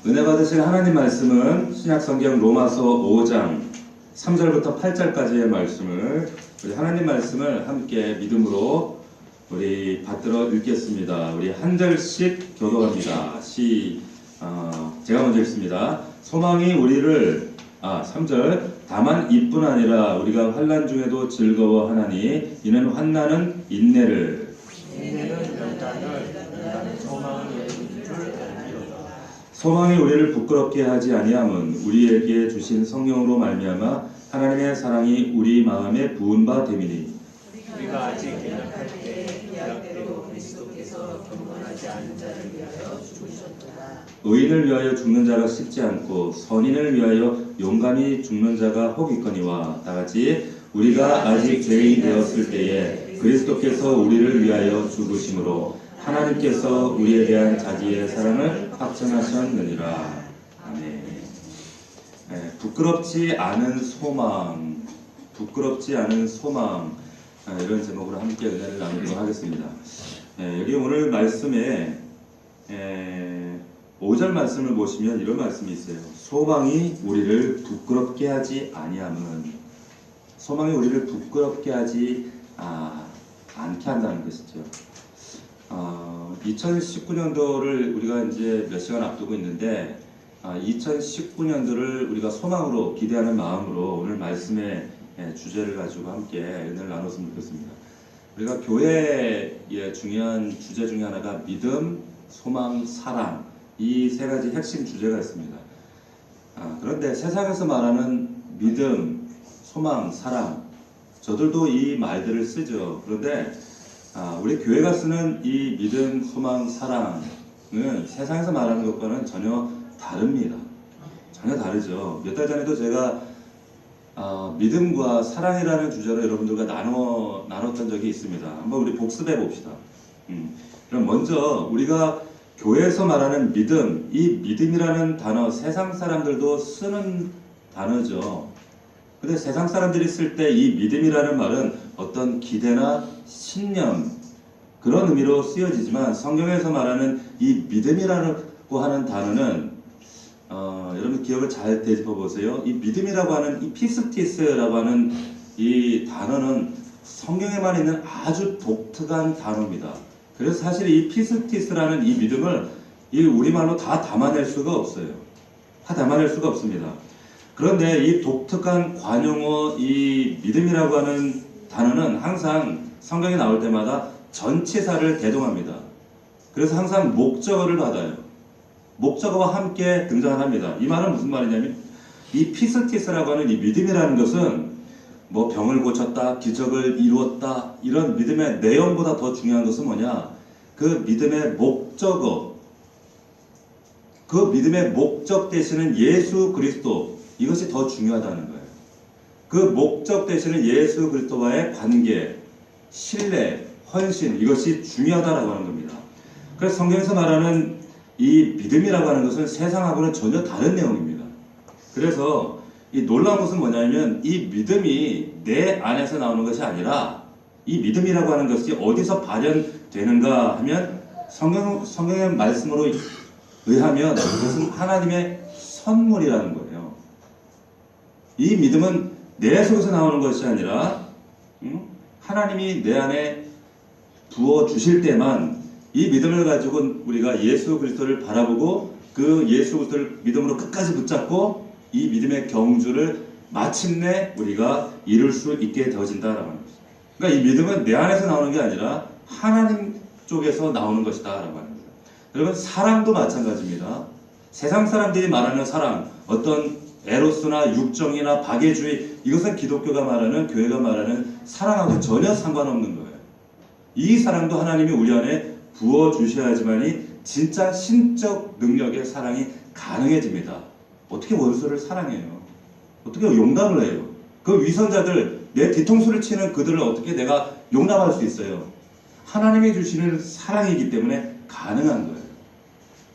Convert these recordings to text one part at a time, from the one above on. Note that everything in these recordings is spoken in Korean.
은혜 받으실 하나님 말씀은 신약성경 로마서 5장 3절부터 8절까지의 말씀을 우리 하나님 말씀을 함께 믿음으로 우리 받들어 읽겠습니다. 우리 한 절씩 교도합니다. 제가 먼저 읽습니다. 소망이 우리를 3절 다만 이뿐 아니라 우리가 환난 중에도 즐거워하나니 이는 환난은 인내를 소망이 우리를 부끄럽게 하지 아니함은 우리에게 주신 성령으로 말미암아 하나님의 사랑이 우리 마음에 부은 바 됨이니 우리가 아직 연약할 때 약대로 그리스도께서 경건하지 않은 자를 위하여 죽으셨도다. 의인을 위하여 죽는 자가 쉽지 않고 선인을 위하여 용감히 죽는 자가 혹 있거니와 다같이 우리가 아직 죄인이 되었을 때에 그리스도께서 우리를 위하여 죽으심으로 하나님께서 우리에 대한 자기의 사랑을 확증하셨느니라. 아멘. 부끄럽지 않은 소망, 부끄럽지 않은 소망, 이런 제목으로 함께 은혜를 나누도록 하겠습니다. 여기 오늘 말씀에 5절 말씀을 보시면 이런 말씀이 있어요. 소망이 우리를 부끄럽게 하지 아니함은, 소망이 우리를 부끄럽게 하지 않게 한다는 것이죠. 2019년도를 우리가 이제 몇 시간 앞두고 있는데 2019년도를 우리가 소망으로 기대하는 마음으로 오늘 말씀의 주제를 가지고 함께 은혜를 나눴으면 좋겠습니다. 우리가 교회의 중요한 주제 중에 하나가 믿음, 소망, 사랑, 이 세 가지 핵심 주제가 있습니다. 그런데 세상에서 말하는 믿음, 소망, 사랑, 저들도 이 말들을 쓰죠. 그런데 우리 교회가 쓰는 이 믿음, 소망, 사랑은 세상에서 말하는 것과는 전혀 다릅니다. 전혀 다르죠. 몇 달 전에도 제가 믿음과 사랑이라는 주제로 여러분들과 나눴던 적이 있습니다. 한번 우리 복습해 봅시다. 그럼 먼저 우리가 교회에서 말하는 믿음, 이 믿음이라는 단어 세상 사람들도 쓰는 단어죠. 근데 세상 사람들이 쓸 때 이 믿음이라는 말은 어떤 기대나 신념, 그런 의미로 쓰여지지만 성경에서 말하는 이 믿음이라고 하는 단어는 여러분 기억을 잘 되짚어 보세요. 이 믿음이라고 하는 이 피스티스라고 하는 이 단어는 성경에만 있는 아주 독특한 단어입니다. 그래서 사실 이 피스티스라는 이 믿음을 이 우리말로 다 담아낼 수가 없어요. 다 담아낼 수가 없습니다. 그런데 이 독특한 관용어 이 믿음이라고 하는 단어는 항상 성경에 나올 때마다 전치사를 대동합니다. 그래서 항상 목적어를 받아요. 목적어와 함께 등장합니다. 이 말은 무슨 말이냐면 이 피스티스라고 하는 이 믿음이라는 것은 뭐 병을 고쳤다, 기적을 이루었다, 이런 믿음의 내용보다 더 중요한 것은 뭐냐? 그 믿음의 목적어, 그 믿음의 목적 되시는 예수 그리스도, 이것이 더 중요하다는 거예요. 그 목적 되시는 예수 그리스도와의 관계, 신뢰, 헌신, 이것이 중요하다라고 하는 겁니다. 그래서 성경에서 말하는 이 믿음이라고 하는 것은 세상하고는 전혀 다른 내용입니다. 그래서 이 놀라운 것은 뭐냐면 이 믿음이 내 안에서 나오는 것이 아니라 이 믿음이라고 하는 것이 어디서 발현되는가 하면 성경의 말씀으로 의하면 그것은 하나님의 선물이라는 거예요. 이 믿음은 내 속에서 나오는 것이 아니라 하나님이 내 안에 부어주실 때만 이 믿음을 가지고 우리가 예수 그리스도를 바라보고 그 예수 그리스도를 믿음으로 끝까지 붙잡고 이 믿음의 경주를 마침내 우리가 이룰 수 있게 되어진다라는 것입니다. 그러니까 이 믿음은 내 안에서 나오는 게 아니라 하나님 쪽에서 나오는 것이다라고 하는 거예요. 여러분 사랑도 마찬가지입니다. 세상 사람들이 말하는 사랑, 어떤 에로스나 육정이나 박애주의, 이것은 기독교가 말하는, 교회가 말하는 사랑하고 전혀 상관없는 거예요. 이 사랑도 하나님이 우리 안에 부어주셔야지만이 진짜 신적 능력의 사랑이 가능해집니다. 어떻게 원수를 사랑해요? 어떻게 용납을 해요? 그 위선자들, 내 뒤통수를 치는 그들을 어떻게 내가 용납할 수 있어요? 하나님이 주시는 사랑이기 때문에 가능한 거예요.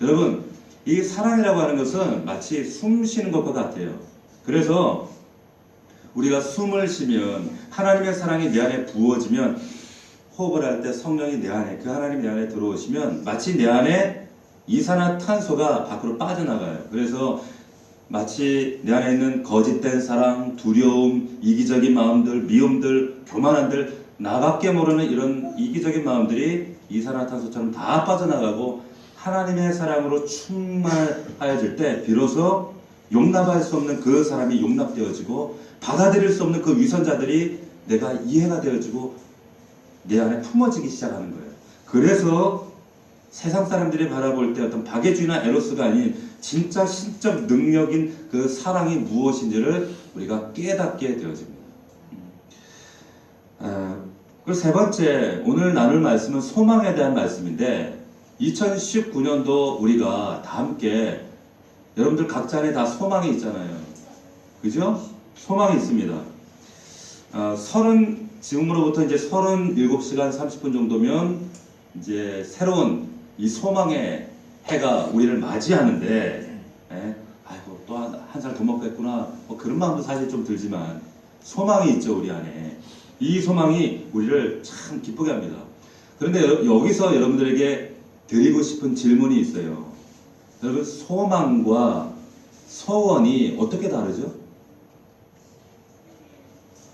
여러분, 이 사랑이라고 하는 것은 마치 숨 쉬는 것과 같아요. 그래서 우리가 숨을 쉬면 하나님의 사랑이 내 안에 부어지면 호흡을 할 때 성령이 내 안에, 그 하나님이 내 안에 들어오시면 마치 내 안에 이산화탄소가 밖으로 빠져나가요. 그래서 마치 내 안에 있는 거짓된 사랑, 두려움, 이기적인 마음들, 미움들, 교만함들, 나밖에 모르는 이런 이기적인 마음들이 이산화탄소처럼 다 빠져나가고 하나님의 사랑으로 충만하여질 때 비로소 용납할 수 없는 그 사람이 용납되어지고 받아들일 수 없는 그 위선자들이 내가 이해가 되어지고 내 안에 품어지기 시작하는 거예요. 그래서 세상 사람들이 바라볼 때 어떤 박애주의나 에로스가 아닌 진짜 신적 능력인 그 사랑이 무엇인지를 우리가 깨닫게 되어집니다. 그리고 세 번째, 오늘 나눌 말씀은 소망에 대한 말씀인데 2019년도 우리가 다 함께 여러분들 각자 안에 다 소망이 있잖아요. 그죠? 소망이 있습니다. 지금으로부터 이제 37시간 30분 정도면 이제 새로운 이 소망의 해가 우리를 맞이하는데, 아이고 또 한 살 더 먹겠구나. 뭐 그런 마음도 사실 좀 들지만 소망이 있죠 우리 안에. 이 소망이 우리를 참 기쁘게 합니다. 그런데 여기서 여러분들에게 드리고 싶은 질문이 있어요. 여러분 소망과 소원이 어떻게 다르죠?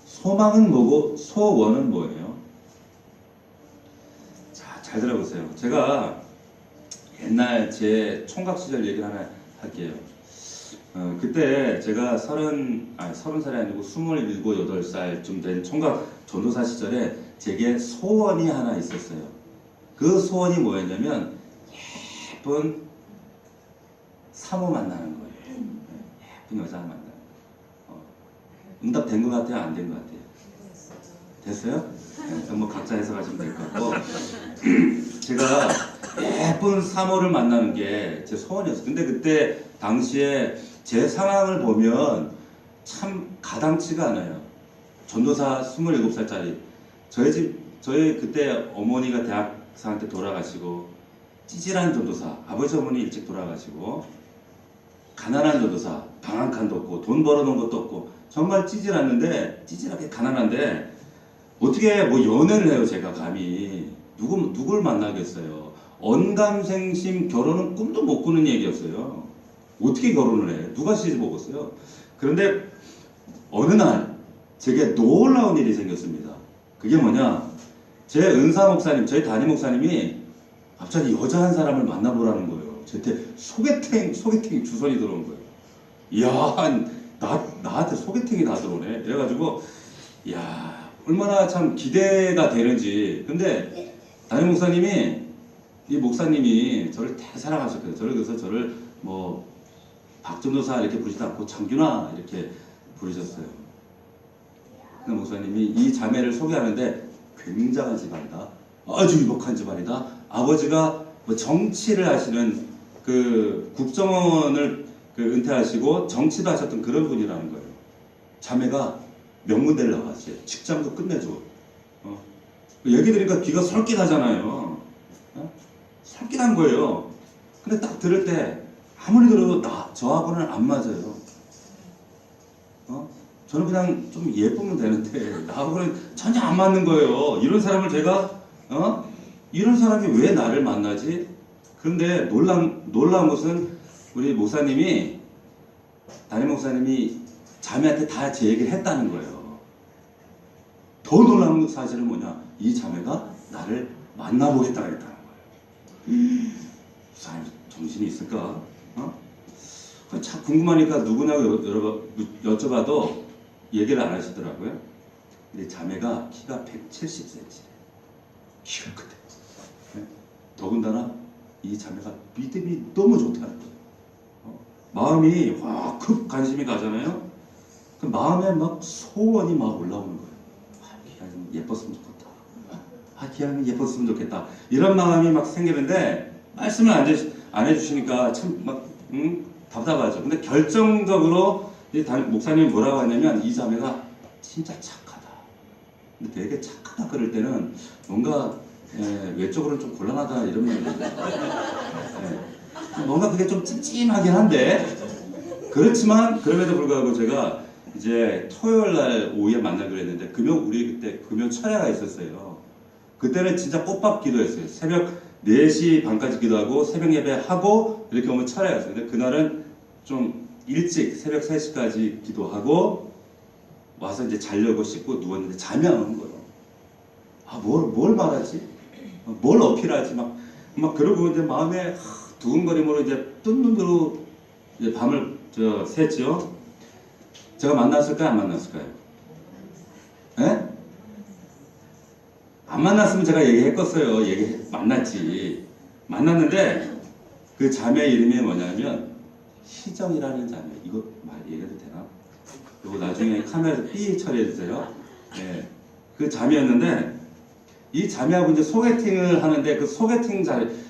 소망은 뭐고 소원은 뭐예요? 자, 잘 들어보세요. 제가 옛날 제 총각 시절 얘기를 하나 할게요. 그때 제가 30살이 아니고 27, 8살쯤 된 총각 전도사 시절에 제게 소원이 하나 있었어요. 그 소원이 뭐였냐면 예쁜 사모 만나는 거예요. 예쁜 여자 만나는 거. 응답 된 것 같아요? 안 된 것 같아요? 됐어요? 뭐 각자 해석하시면 될 것 같고 제가 예쁜 사모를 만나는 게 제 소원이었어요. 근데 그때 당시에 제 상황을 보면 참 가당치가 않아요. 전도사 27살짜리 저희 그때 어머니가 대학생 때 돌아가시고 찌질한 전도사, 아버지 어머니 일찍 돌아가시고 가난한 전도사, 방 한 칸도 없고 돈 벌어놓은 것도 없고 정말 찌질하게 가난한데 어떻게 뭐 연애를 해요. 제가 감히 누굴 만나겠어요. 언감생심 결혼은 꿈도 못 꾸는 얘기였어요. 어떻게 결혼을 해? 누가 시집 먹었어요? 그런데 어느 날 제게 놀라운 일이 생겼습니다. 그게 뭐냐? 제 은사 목사님, 저희 담임 목사님이 갑자기 여자 한 사람을 만나보라는 거예요. 저한테 소개팅 주선이 들어온 거예요. 이야, 나한테 소개팅이 다 들어오네. 이래가지고, 이야, 얼마나 참 기대가 되는지. 근데 담임 목사님이, 이 목사님이 저를 되게 사랑하셨거든요. 그래서 저를 뭐, 박전도사 이렇게 부르지도 않고 장균아 이렇게 부르셨어요. 그 목사님이 이 자매를 소개하는데 굉장한 집안이다. 아주 유복한 집안이다. 아버지가 뭐 정치를 하시는 그 국정원을 은퇴하시고 정치도 하셨던 그런 분이라는 거예요. 자매가 명문대를 나왔어요. 직장도 끝내줘. 얘기 들으니까 귀가 솔깃하잖아요. 솔깃한 거예요. 근데 딱 들을 때 아무리 들어도 저하고는 안 맞아요. 저는 그냥 좀 예쁘면 되는데 나하고는 전혀 안 맞는 거예요. 이런 사람을 제가 이런 사람이 왜 나를 만나지? 그런데 놀라운 것은 우리 목사님이 담임 목사님이 자매한테 다 제 얘기를 했다는 거예요. 더 놀라운 사실은 뭐냐? 이 자매가 나를 만나보겠다고 했다는 거예요. 사람 정신이 있을까? 참 궁금하니까 누구냐고 여쭤봐도 얘기를 안 하시더라고요. 근데 자매가 키가 170cm. 키가 크대. 더군다나 이 자매가 믿음이 너무 좋다는 거예요. 마음이 확 관심이 가잖아요. 그 마음에 막 소원이 막 올라오는 거예요. 기왕이면 예뻤으면 좋겠다. 기왕이면 예뻤으면 좋겠다. 이런 마음이 막 생기는데 말씀을 안 해주시니까 참 막 답답하죠. 근데 결정적으로 목사님이 뭐라고 하냐면 이 자매가 진짜 착하다. 근데 되게 착하다 그럴 때는 뭔가 외적으로는 좀 곤란하다 이러면 뭔가 그게 좀 찜찜하긴 한데 그렇지만 그럼에도 불구하고 제가 이제 토요일 날 오후에 만나기로 했는데 우리 그때 금요 철야가 있었어요. 그때는 진짜 꽃밥 기도했어요. 새벽 4시 반까지 기도하고 새벽 예배하고 이렇게 오면 차례가 있어요. 근데 그날은 좀 일찍 새벽 3시까지 기도하고 와서 이제 자려고 씻고 누웠는데 잠이 안 오는 거예요. 아, 뭘 말하지? 뭘 어필하지? 막 그러고 이제 마음에 두근거림으로 이제 뜬 눈으로 이제 밤을 샜죠. 제가 만났을까요? 안 만났을까요? 예? 안 만났으면 제가 얘기했겠어요. 만났지. 만났는데 그 자매 이름이 뭐냐면 희정이라는 자매. 이거 얘기해도 되나? 이거 나중에 카메라에서 삐 처리해주세요. 네. 그 자매였는데 이 자매하고 이제 소개팅을 하는데 그 소개팅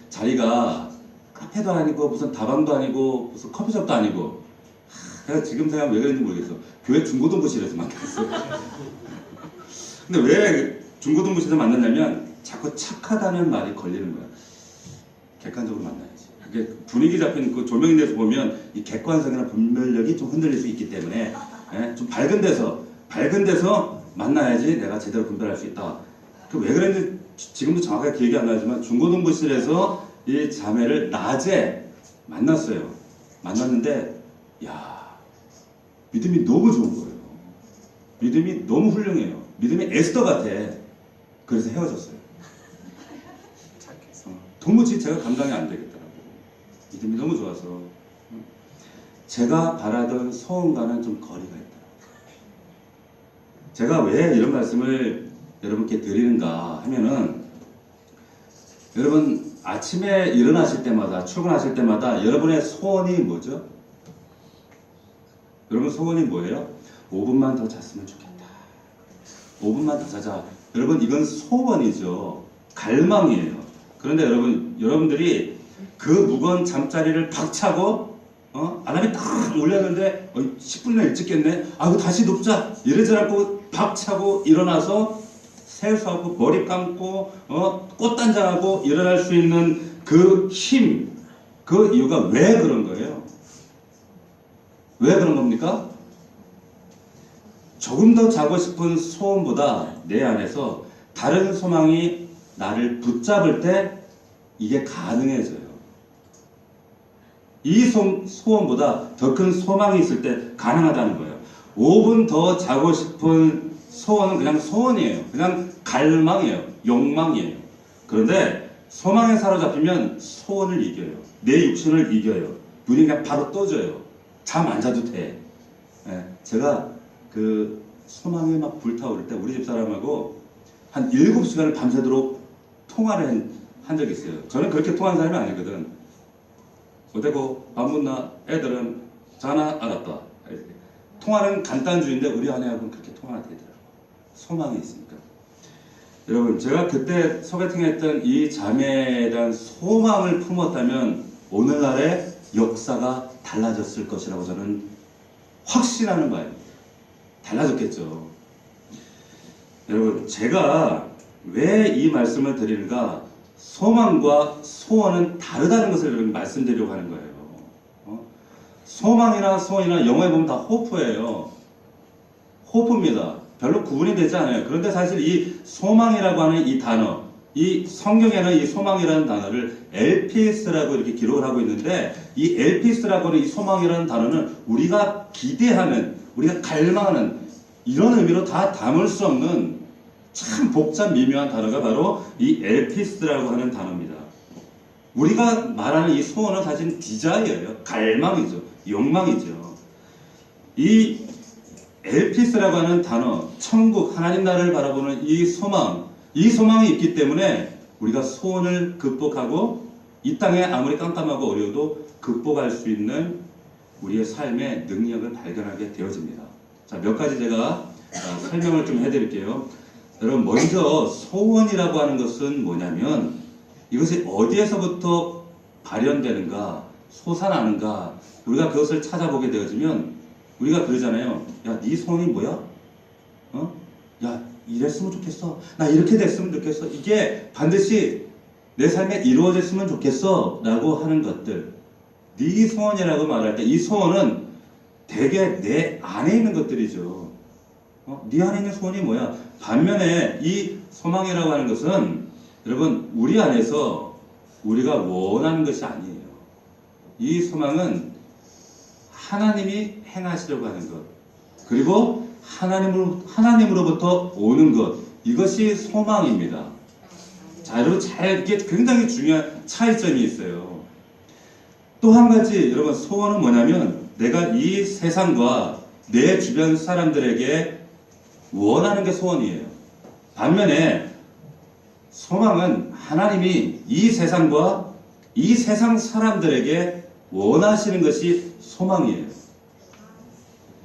자리가 카페도 아니고 무슨 다방도 아니고 무슨 커피숍도 아니고 내가 지금 생각하면 왜 그랬는지 모르겠어. 교회 중고등부실에서 만났어. 근데 왜 중고등부실에서 만났냐면 자꾸 착하다는 말이 걸리는 거야. 객관적으로 만나야지. 그게 분위기 잡힌 그 조명인데서 보면 이 객관성이나 분별력이 좀 흔들릴 수 있기 때문에 좀 밝은 데서 만나야지 내가 제대로 분별할 수 있다. 그 왜 그랬는지 지금도 정확하게 기억이 안 나지만 중고등부실에서 이 자매를 낮에 만났어요. 만났는데 야 믿음이 너무 좋은 거예요. 믿음이 너무 훌륭해요. 믿음이 에스더 같아. 그래서 헤어졌어요. 도무지 제가 감당이 안 되겠더라고요. 믿음이 너무 좋아서 제가 바라던 소원과는 좀 거리가 있더라고요. 제가 왜 이런 말씀을 여러분께 드리는가 하면은 여러분 아침에 일어나실 때마다 출근하실 때마다 여러분의 소원이 뭐죠? 여러분 소원이 뭐예요? 5분만 더 잤으면 좋겠다. 5분만 더 자자. 여러분 이건 소원이죠. 갈망이에요. 그런데 여러분들이 그 무거운 잠자리를 박차고 알람이 딱 울렸는데 10분이나 일찍 깼네. 아이고 다시 눕자. 이러지 않고 박차고 일어나서 세수하고 머리 감고 꽃단장하고 일어날 수 있는 그 힘, 그 이유가 왜 그런 거예요? 왜 그런 겁니까? 조금 더 자고 싶은 소원보다 내 안에서 다른 소망이 나를 붙잡을 때 이게 가능해져요. 이 소원보다 더 큰 소망이 있을 때 가능하다는 거예요. 5분 더 자고 싶은 소원은 그냥 소원이에요. 그냥 갈망이에요. 욕망이에요. 그런데 소망에 사로잡히면 소원을 이겨요. 내 육신을 이겨요. 눈이 그냥 바로 떠져요. 잠 안 자도 돼. 제가 그 소망이 막 불타오를 때 우리 집사람하고 한 7시간을 밤새도록 통화를 한 적이 있어요. 저는 그렇게 통화한 사람이 아니거든. 어때고 밥 묻나? 애들은 자나? 알았다. 통화는 간단주의인데 우리 아내하고는 그렇게 통화가 되더라고요. 소망이 있으니까. 여러분 제가 그때 소개팅했던 이 자매에 대한 소망을 품었다면 오늘날의 역사가 달라졌을 것이라고 저는 확신하는 바예요. 달라졌겠죠. 여러분 제가 왜 이 말씀을 드리는가? 소망과 소원은 다르다는 것을 여러분 말씀드리려고 하는 거예요. 소망이나 소원이나 영어에 보면 다 호프예요. 호프입니다. 별로 구분이 되지 않아요. 그런데 사실 이 소망이라고 하는 이 단어, 이 성경에는 이 소망이라는 단어를 엘피스라고 이렇게 기록을 하고 있는데 이 엘피스라고 하는 이 소망이라는 단어는 우리가 기대하는, 우리가 갈망하는 이런 의미로 다 담을 수 없는 참 복잡 미묘한 단어가 바로 이 엘피스라고 하는 단어입니다. 우리가 말하는 이 소원은 사실 디자이어예요. 갈망이죠. 욕망이죠. 이 엘피스라고 하는 단어, 천국, 하나님 나라를 바라보는 이 소망이 있기 때문에 우리가 소원을 극복하고 이 땅에 아무리 깜깜하고 어려워도 극복할 수 있는 우리의 삶의 능력을 발견하게 되어집니다. 자, 몇 가지 제가 설명을 좀 해드릴게요. 여러분, 먼저 소원이라고 하는 것은 뭐냐면 이것이 어디에서부터 발현되는가, 솟아나는가, 우리가 그것을 찾아보게 되어지면 우리가 그러잖아요. 야, 네 소원이 뭐야? 야, 이랬으면 좋겠어. 나 이렇게 됐으면 좋겠어. 이게 반드시 내 삶에 이루어졌으면 좋겠어. 라고 하는 것들. 네 소원이라고 말할 때 이 소원은 대개 내 안에 있는 것들이죠. 네 안에 있는 소원이 뭐야? 반면에 이 소망이라고 하는 것은 여러분 우리 안에서 우리가 원하는 것이 아니에요. 이 소망은 하나님이 행하시려고 하는 것, 그리고 하나님으로부터 오는 것, 이것이 소망입니다. 자, 여러분 이게 굉장히 중요한 차이점이 있어요. 또 한 가지 여러분, 소원은 뭐냐면 내가 이 세상과 내 주변 사람들에게 원하는 게 소원이에요. 반면에 소망은 하나님이 이 세상과 이 세상 사람들에게 원하시는 것이 소망이에요.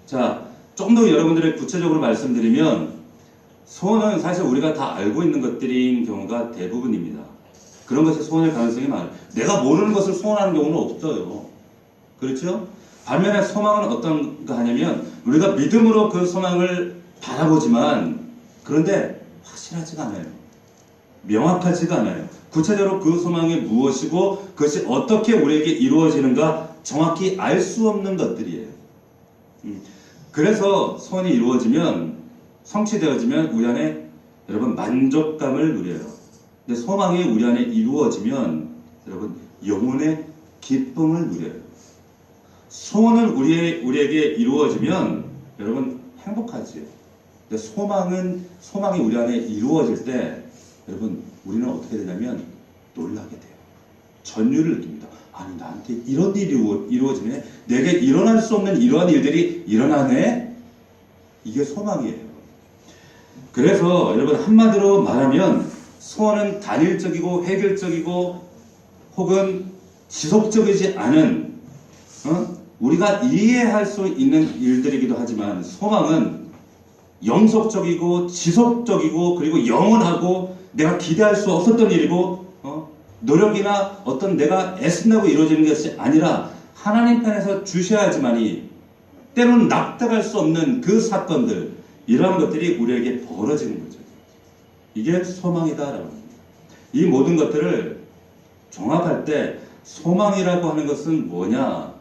자, 좀 더 여러분들에게 구체적으로 말씀드리면 소원은 사실 우리가 다 알고 있는 것들인 경우가 대부분입니다. 그런 것이 소원일 가능성이 많아요. 내가 모르는 것을 소원하는 경우는 없어요. 그렇죠? 반면에 소망은 어떤가 하냐면 우리가 믿음으로 그 소망을 바라보지만 그런데 확실하지가 않아요. 명확하지가 않아요. 구체적으로 그 소망이 무엇이고 그것이 어떻게 우리에게 이루어지는가 정확히 알 수 없는 것들이에요. 그래서 소원이 이루어지면, 성취되어지면 우리 안에 여러분 만족감을 누려요. 근데 소망이 우리 안에 이루어지면 여러분 영혼의 기쁨을 누려요. 소원은 우리에게 이루어지면 여러분 행복하지요. 근데 소망이 우리 안에 이루어질 때 여러분 우리는 어떻게 되냐면 놀라게 돼요. 전율을 느낍니다. 아니 나한테 이런 일이 이루어지네. 내게 일어날 수 없는 이러한 일들이 일어나네. 이게 소망이에요. 그래서 여러분 한마디로 말하면 소원은 단일적이고 획일적이고 혹은 지속적이지 않은 우리가 이해할 수 있는 일들이기도 하지만 소망은 영속적이고 지속적이고 그리고 영원하고 내가 기대할 수 없었던 일이고 노력이나 어떤 내가 애쓴다고 이루어지는 것이 아니라 하나님 편에서 주셔야지만이 때로는 납득할 수 없는 그 사건들, 이러한 것들이 우리에게 벌어지는 거죠. 이게 소망이다라고 합니다. 이 모든 것들을 종합할 때 소망이라고 하는 것은 뭐냐?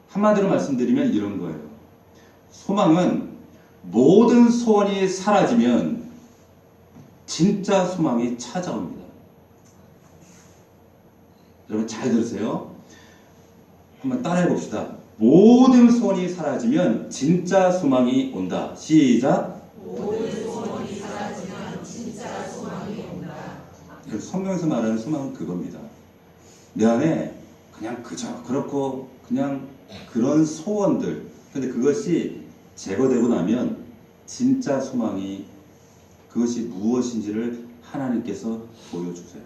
한마디로 말씀드리면 이런 거예요. 소망은 모든 소원이 사라지면 진짜 소망이 찾아옵니다. 여러분 잘 들으세요. 한번 따라해 봅시다. 모든 소원이 사라지면 진짜 소망이 온다. 시작. 모든 소원이 사라지면 진짜 소망이 온다. 성경에서 말하는 소망은 그겁니다. 내 안에 그냥 그렇고 그냥 그런 소원들, 근데 그것이 제거되고 나면 진짜 소망이 그것이 무엇인지를 하나님께서 보여주세요.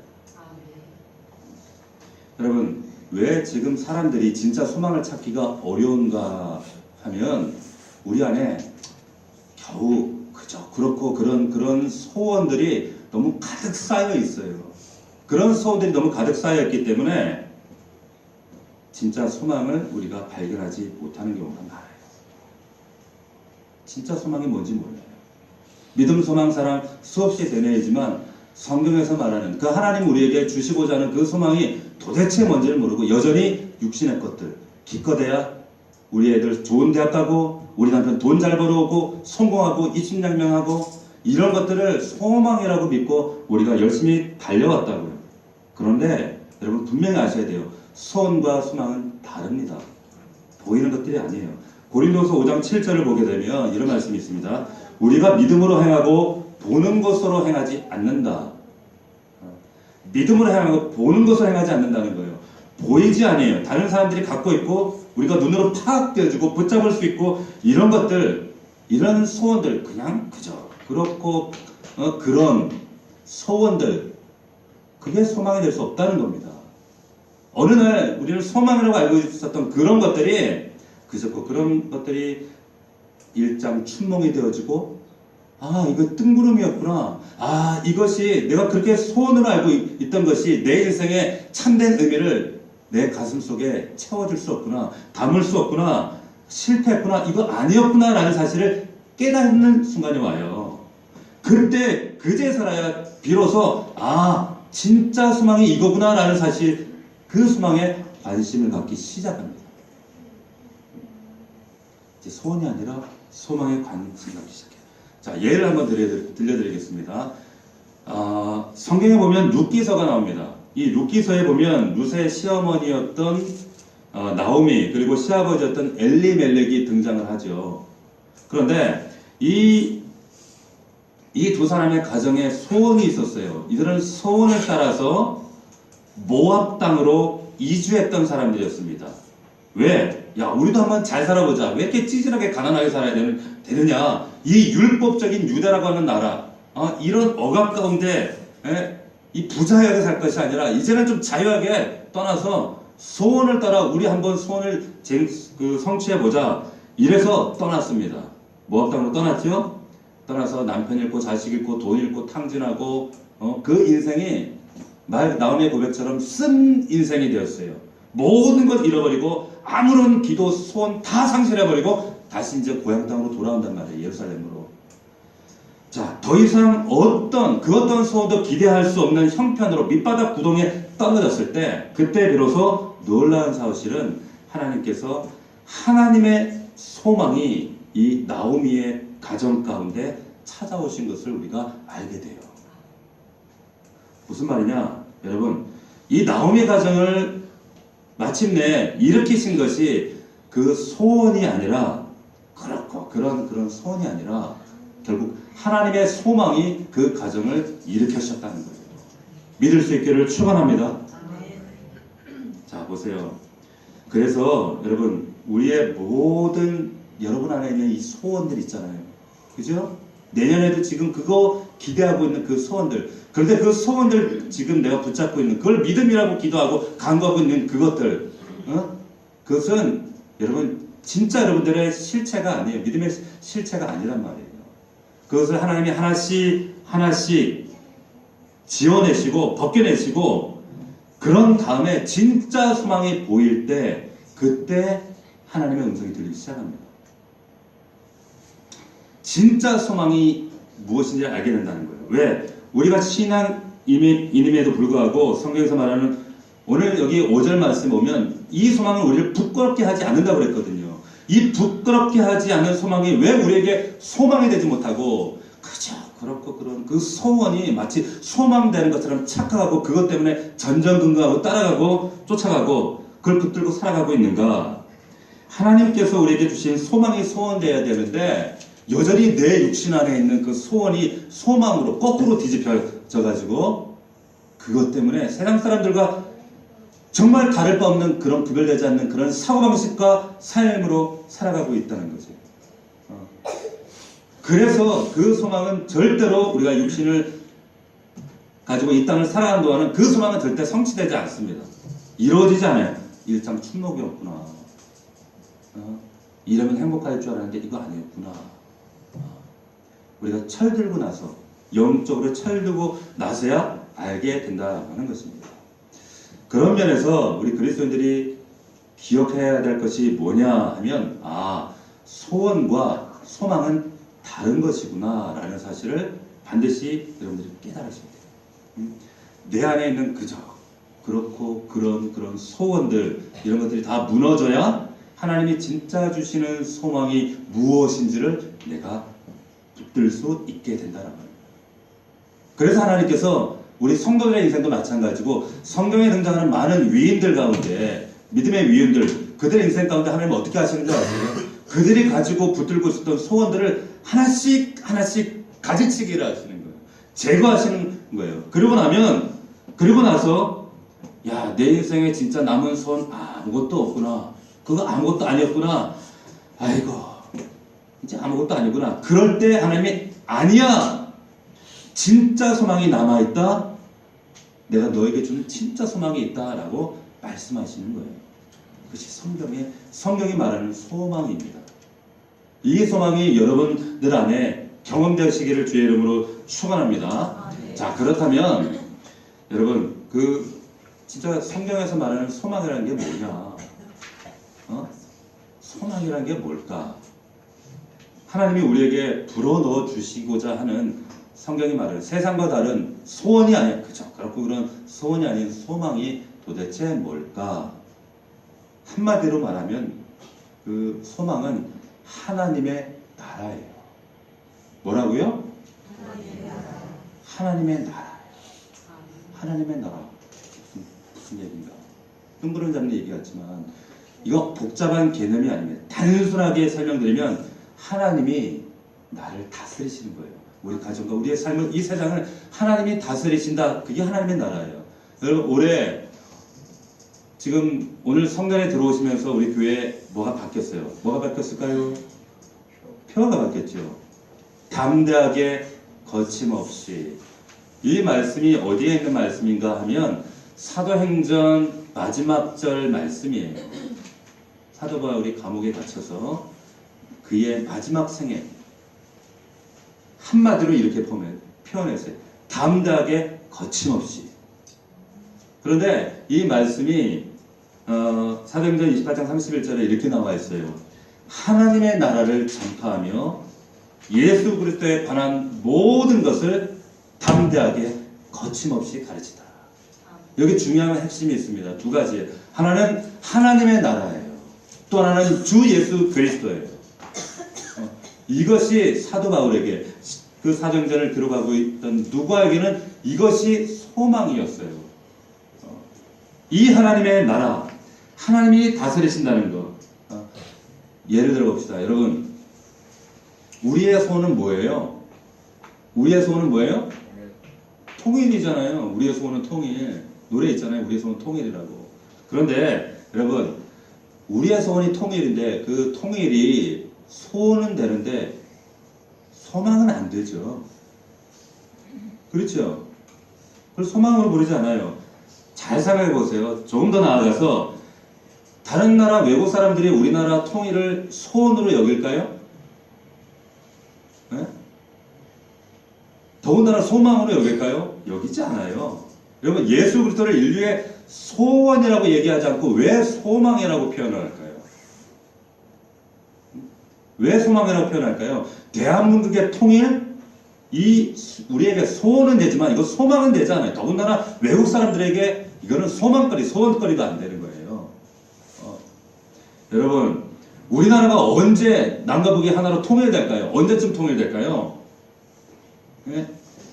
여러분 왜 지금 사람들이 진짜 소망을 찾기가 어려운가 하면 우리 안에 겨우 그렇고 그런 소원들이 너무 가득 쌓여 있어요. 그런 소원들이 너무 가득 쌓여 있기 때문에 진짜 소망을 우리가 발견하지 못하는 경우가 많아요. 진짜 소망이 뭔지 몰라요. 믿음 소망 사랑 수없이 되뇌이지만 성경에서 말하는 그 하나님 우리에게 주시고자 하는 그 소망이 도대체 뭔지를 모르고 여전히 육신의 것들, 기껏해야 우리 애들 좋은 대학 가고 우리 남편 돈 잘 벌어오고 성공하고 입신양명하고 이런 것들을 소망이라고 믿고 우리가 열심히 달려왔다고요. 그런데 여러분 분명히 아셔야 돼요. 소원과 소망은 다릅니다. 보이는 것들이 아니에요. 고린도서 5장 7절을 보게 되면 이런 말씀이 있습니다. 우리가 믿음으로 행하고 보는 것으로 행하지 않는다. 믿음으로 행하고 보는 것으로 행하지 않는다는 거예요. 보이지 않아요. 다른 사람들이 갖고 있고 우리가 눈으로 파악되어지고 붙잡을 수 있고 이런 것들, 이런 소원들 그냥 그렇고 그런 소원들, 그게 소망이 될 수 없다는 겁니다. 어느 날 우리는 소망이라고 알고 있었던 그런 것들이 그런 것들이 일장춘몽이 되어지고 이거 뜬구름이었구나. 이것이 내가 그렇게 소원으로 알고 있던 것이 내 인생의 참된 의미를 내 가슴 속에 채워줄 수 없구나. 담을 수 없구나. 실패했구나. 이거 아니었구나 라는 사실을 깨닫는 순간이 와요. 그때 그제서야 비로소 진짜 소망이 이거구나 라는 사실, 그 소망에 관심을 갖기 시작합니다. 이제 소원이 아니라 소망에 관심 갖기 시작해요. 자, 예를 한번 들려드리겠습니다. 성경에 보면 룻기서가 나옵니다. 이 룻기서에 보면 룻의 시어머니였던 나오미 그리고 시아버지였던 엘리멜렉이 등장을 하죠. 그런데 이 두 사람의 가정에 소원이 있었어요. 이들은 소원을 따라서 모압 땅으로 이주했던 사람들이었습니다. 왜? 야, 우리도 한번 잘 살아보자. 왜 이렇게 찌질하게 가난하게 살아야 되느냐? 이 율법적인 유다라고 하는 나라, 이런 억압 가운데 이 부자하게 살 것이 아니라 이제는 좀 자유하게 떠나서 소원을 따라 우리 한번 소원을 성취해보자. 이래서 떠났습니다. 모압 땅으로 떠났죠? 떠나서 남편 잃고 자식 잃고 돈 잃고 탕진하고 그 인생이 나오미의 고백처럼 쓴 인생이 되었어요. 모든 것 잃어버리고 아무런 기도 소원 다 상실해버리고 다시 이제 고향 땅으로 돌아온단 말이에요. 예루살렘으로. 자, 더 이상 그 어떤 소원도 기대할 수 없는 형편으로 밑바닥 구덩이에 떨어졌을 때 그때 비로소 놀라운 사실은 하나님께서 하나님의 소망이 이 나오미의 가정 가운데 찾아오신 것을 우리가 알게 돼요. 무슨 말이냐? 여러분, 이 나오미의 가정을 마침내 일으키신 것이 그 소원이 아니라 그런 소원이 아니라 결국 하나님의 소망이 그 가정을 일으키셨다는 거예요. 믿을 수 있기를 축원합니다. 자, 보세요. 그래서 여러분, 우리의 모든 여러분 안에 있는 이 소원들 있잖아요. 그죠? 내년에도 지금 그거 기대하고 있는 그 소원들. 그런데 그 소원들 지금 내가 붙잡고 있는 그걸 믿음이라고 기도하고 간구하고 있는 그것들. 그것은 여러분 진짜 여러분들의 실체가 아니에요. 믿음의 실체가 아니란 말이에요. 그것을 하나님이 하나씩 지어내시고 벗겨내시고 그런 다음에 진짜 소망이 보일 때 그때 하나님의 음성이 들리기 시작합니다. 진짜 소망이 무엇인지 알게 된다는 거예요. 왜? 우리가 신앙인임에도 불구하고 성경에서 말하는 오늘 여기 5절 말씀 보면 이 소망은 우리를 부끄럽게 하지 않는다고 그랬거든요. 이 부끄럽게 하지 않는 소망이 왜 우리에게 소망이 되지 못하고 그저 그렇고 그런 그 소원이 마치 소망되는 것처럼 착각하고 그것 때문에 전전긍긍하고 따라가고 쫓아가고 그걸 붙들고 살아가고 있는가? 하나님께서 우리에게 주신 소망이 소원되어야 되는데 여전히 내 육신 안에 있는 그 소원이 소망으로 거꾸로 뒤집혀져 가지고 그것 때문에 세상 사람들과 정말 다를 바 없는 그런 구별되지 않는 그런 사고방식과 삶으로 살아가고 있다는 거죠. 그래서 그 소망은 절대로 우리가 육신을 가지고 이 땅을 살아가는 동안은 그 소망은 절대 성취되지 않습니다. 이루어지지 않아요. 일장 충목이 없구나. 이러면 행복할 줄 알았는데 이거 아니었구나. 우리가 철들고 나서 영적으로 철들고 나서야 알게 된다는 것입니다. 그런 면에서 우리 그리스도인들이 기억해야 될 것이 뭐냐 하면 소원과 소망은 다른 것이구나 라는 사실을 반드시 여러분들이 깨달으셔야 돼요. 내 안에 있는 그렇고 그런 소원들 이런 것들이 다 무너져야 하나님이 진짜 주시는 소망이 무엇인지를 내가 붙들 수 있게 된다는 거예요. 그래서 하나님께서 우리 성도들의 인생도 마찬가지고 성경에 등장하는 많은 위인들 가운데 믿음의 위인들 그들의 인생 가운데 하나님 어떻게 하시는지 아세요? 그들이 가지고 붙들고 있었던 소원들을 하나씩 가지치기를 하시는 거예요. 제거하시는 거예요. 그리고 나서 내 인생에 진짜 남은 소원 아무것도 없구나. 그거 아무것도 아니었구나. 아이고 이제 아무것도 아니구나. 그럴 때 하나님이 아니야. 진짜 소망이 남아있다. 내가 너에게 주는 진짜 소망이 있다라고 말씀하시는 거예요. 그것이 성경이 말하는 소망입니다. 이 소망이 여러분들 안에 경험되시기를 주의 이름으로 축원합니다. 자, 그렇다면 여러분 진짜 성경에서 말하는 소망이라는 게 뭐냐? 소망이라는 게 뭘까? 하나님이 우리에게 불어넣어 주시고자 하는 성경이 말하는 세상과 다른 소원이 아니야. 그렇고 그런 소원이 아닌 소망이 도대체 뭘까? 한마디로 말하면 그 소망은 하나님의 나라예요. 뭐라고요? 하나님의 나라예요. 하나님의 나라. 무슨 얘기인가? 뜬구름 잡는 얘기 같지만 이거 복잡한 개념이 아닙니다. 단순하게 설명드리면 하나님이 나를 다스리시는 거예요. 우리 가정과 우리의 삶을, 이 세상을 하나님이 다스리신다. 그게 하나님의 나라예요. 여러분 올해 지금 오늘 성전에 들어오시면서 우리 교회에 뭐가 바뀌었어요? 뭐가 바뀌었을까요? 표가 바뀌었죠. 담대하게 거침없이. 이 말씀이 어디에 있는 말씀인가 하면 사도행전 마지막 절 말씀이에요. 사도 바울이 감옥에 갇혀서 그의 마지막 생애 한마디로 이렇게 표현했어요. 담대하게 거침없이. 그런데 이 말씀이 사도행전 28장 31절에 이렇게 나와 있어요. 하나님의 나라를 전파하며 예수 그리스도에 관한 모든 것을 담대하게 거침없이 가르치다. 여기 중요한 핵심이 있습니다. 두 가지예요. 하나는 하나님의 나라예요. 또 하나는 주 예수 그리스도예요. 이것이 사도 바울에게 그 사도행전을 들어가고 있던 누구에게는 이것이 소망이었어요. 이 하나님의 나라, 하나님이 다스리신다는 것. 예를 들어 봅시다. 여러분, 우리의 소원은 뭐예요? 우리의 소원은 뭐예요? 통일이잖아요. 우리의 소원은 통일. 노래 있잖아요. 우리의 소원은 통일이라고. 그런데 여러분, 우리의 소원이 통일인데 그 통일이 소원은 되는데 소망은 안 되죠. 그렇죠? 그걸 소망으로 부르지 않아요. 잘 생각해 보세요. 조금 더 나아가서 다른 나라 외국 사람들이 우리나라 통일을 소원으로 여길까요? 네? 더군다나 소망으로 여길까요? 여기지 않아요. 여러분, 예수 그리스도를 인류의 소원이라고 얘기하지 않고 왜 소망이라고 표현을 할까요? 왜 소망이라고 표현할까요? 대한민국의 통일, 우리에게 소원은 되지만 이거 소망은 되지 않아요. 더군다나 외국 사람들에게 이거는 소망거리, 소원거리도 안 되는 거예요. 여러분, 우리나라가 언제 남과 북이 하나로 통일될까요? 언제쯤 통일될까요? 네?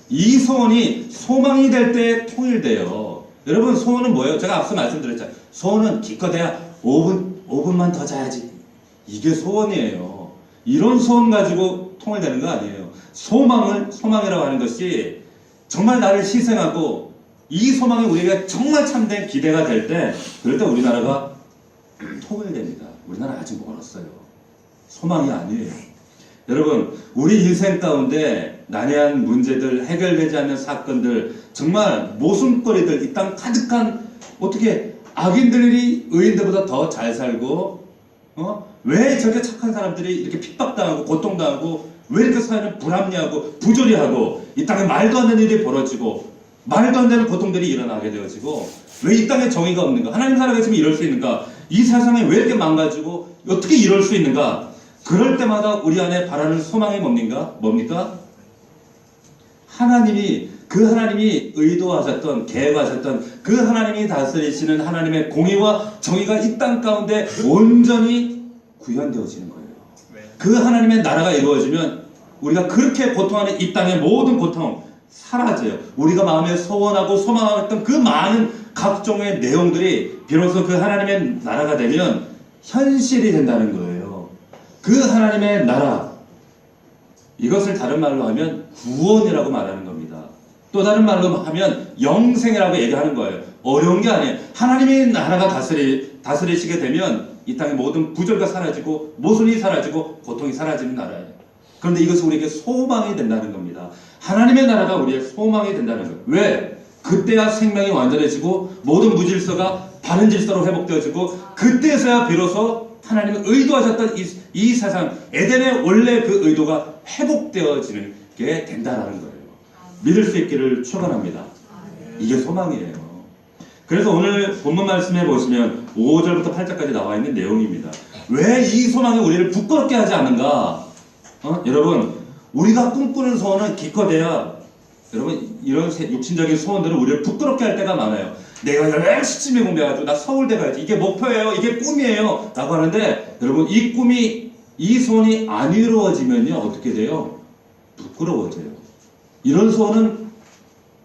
이 소원이 소망이 될 때 통일돼요. 여러분, 소원은 뭐예요? 제가 앞서 말씀드렸잖아요. 소원은 기껏해야 5분만 더 자야지. 이게 소원이에요. 이런 소원 가지고 통일되는 거 아니에요. 소망이라고 하는 것이 정말 나를 희생하고 이 소망이 우리에게 정말 참된 기대가 될 때, 그럴 때 우리나라가 통일됩니다. 우리나라 아직 멀었어요. 소망이 아니에요. 여러분, 우리 인생 가운데 난해한 문제들, 해결되지 않는 사건들, 정말 모순거리들, 이 땅 가득한, 어떻게 악인들이 의인들보다 더 잘 살고, 왜 저렇게 착한 사람들이 이렇게 핍박당하고 고통당하고, 왜 이렇게 사회는 불합리하고 부조리하고, 이 땅에 말도 안 되는 일이 벌어지고, 말도 안 되는 고통들이 일어나게 되어지고, 왜 이 땅에 정의가 없는가? 하나님 살아계시면 이럴 수 있는가? 이 세상에 왜 이렇게 망가지고 어떻게 이럴 수 있는가? 그럴 때마다 우리 안에 바라는 소망이 뭡니까? 하나님이 의도하셨던, 계획하셨던 그 하나님이 다스리시는 하나님의 공의와 정의가 이 땅 가운데 온전히 구현되어지는 거예요. 그 하나님의 나라가 이루어지면 우리가 그렇게 고통하는 이 땅의 모든 고통 사라져요. 우리가 마음에 소원하고 소망했던 그 많은 각종의 내용들이 비로소 그 하나님의 나라가 되면 현실이 된다는 거예요. 그 하나님의 나라, 이것을 다른 말로 하면 구원이라고 말하는 겁니다. 또 다른 말로 하면 영생이라고 얘기하는 거예요. 어려운 게 아니에요. 하나님의 나라가 다스리시게 되면 이 땅의 모든 부조리가 사라지고 모순이 사라지고 고통이 사라지는 나라예요. 그런데 이것이 우리에게 소망이 된다는 겁니다. 하나님의 나라가 우리의 소망이 된다는 거예요. 왜? 그때야 생명이 완전해지고 모든 무질서가 바른 질서로 회복되어지고 그때서야 비로소 하나님이 의도하셨던 이 세상 에덴의 원래 그 의도가 회복되어지는 게 된다는 거예요. 믿을 수 있기를 축원합니다. 이게 소망이에요. 그래서 오늘 본문 말씀해 보시면 5절부터 8절까지 나와 있는 내용입니다. 왜 이 소망이 우리를 부끄럽게 하지 않는가? 여러분, 우리가 꿈꾸는 소원은 기껏해야, 여러분, 이런 육신적인 소원들은 우리를 부끄럽게 할 때가 많아요. 내가 열심히 공부해가지고 나 서울대 가야지. 이게 목표예요. 이게 꿈이에요. 라고 하는데, 여러분, 이 소원이 안 이루어지면요, 어떻게 돼요? 부끄러워져요. 이런 소원은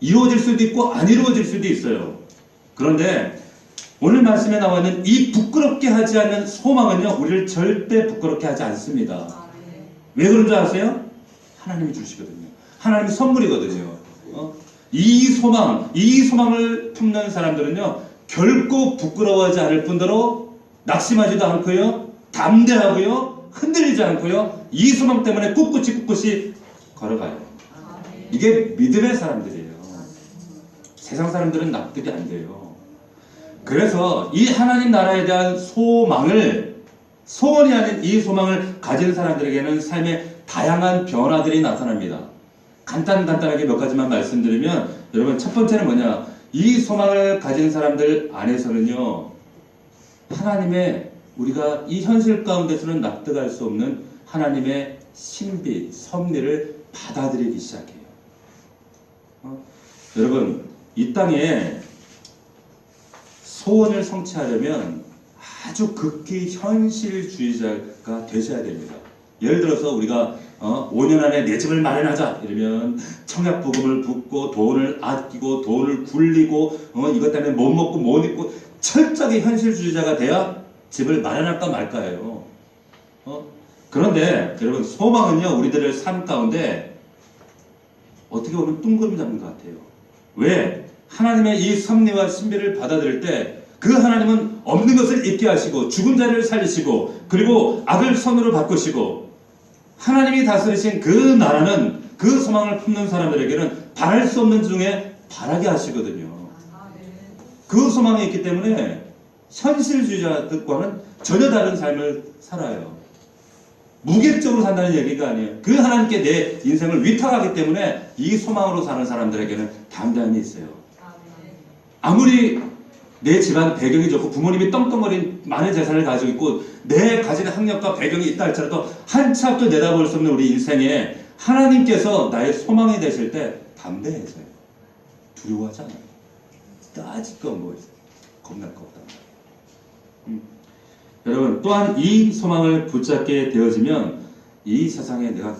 이루어질 수도 있고 안 이루어질 수도 있어요. 그런데 오늘 말씀에 나와 있는 이 부끄럽게 하지 않는 소망은요, 우리를 절대 부끄럽게 하지 않습니다. 왜 그런 줄 아세요? 하나님이 주시거든요. 하나님의 선물이거든요. 이 소망을 품는 사람들은요, 결코 부끄러워하지 않을 뿐더러 낙심하지도 않고요, 담대하고요, 흔들리지 않고요, 이 소망 때문에 꿋꿋이 걸어가요. 이게 믿음의 사람들이에요. 세상 사람들은 납득이 안 돼요. 그래서 이 하나님 나라에 대한 소원이 아닌 이 소망을 가진 사람들에게는 삶의 다양한 변화들이 나타납니다. 간단하게 몇 가지만 말씀드리면, 여러분, 첫 번째는 뭐냐? 이 소망을 가진 사람들 안에서는요, 하나님의, 우리가 이 현실 가운데서는 납득할 수 없는 하나님의 신비, 섭리를 받아들이기 시작해요. 여러분, 이 땅에 소원을 성취하려면 아주 극히 현실주의자가 되셔야 됩니다. 예를 들어서 우리가 5년 안에 내 집을 마련하자 이러면 청약보금을 붓고 돈을 아끼고 돈을 굴리고 이것 때문에 못 먹고 못 입고 철저하게 현실주의자가 돼야 집을 마련할까 말까예요. 그런데 여러분, 소망은요, 우리들의 삶 가운데 어떻게 보면 뚱그름 잡는 것 같아요. 왜? 하나님의 이 섭리와 신비를 받아들일 때 그 하나님은 없는 것을 있게 하시고 죽은 자를 살리시고 그리고 악을 선으로 바꾸시고 하나님이 다스리신 그 나라는 그 소망을 품는 사람들에게는 바랄 수 없는 중에 바라게 하시거든요. 그 소망이 있기 때문에 현실주의자들과는 전혀 다른 삶을 살아요. 무계획적으로 산다는 얘기가 아니에요. 그 하나님께 내 인생을 위탁하기 때문에 이 소망으로 사는 사람들에게는 담대함이 있어요. 아무리 내 집안 배경이 좋고 부모님이 떵떵거린 많은 재산을 가지고 있고 내 가진 학력과 배경이 있다 할지라도 한치 앞도 내다볼 수 없는 우리 인생에 하나님께서 나의 소망이 되실 때 담대해져요. 두려워하지 않아요. 따지건 뭐 있어요. 겁날 거 없다. 여러분, 또한 이 소망을 붙잡게 되어지면 이 세상에 내가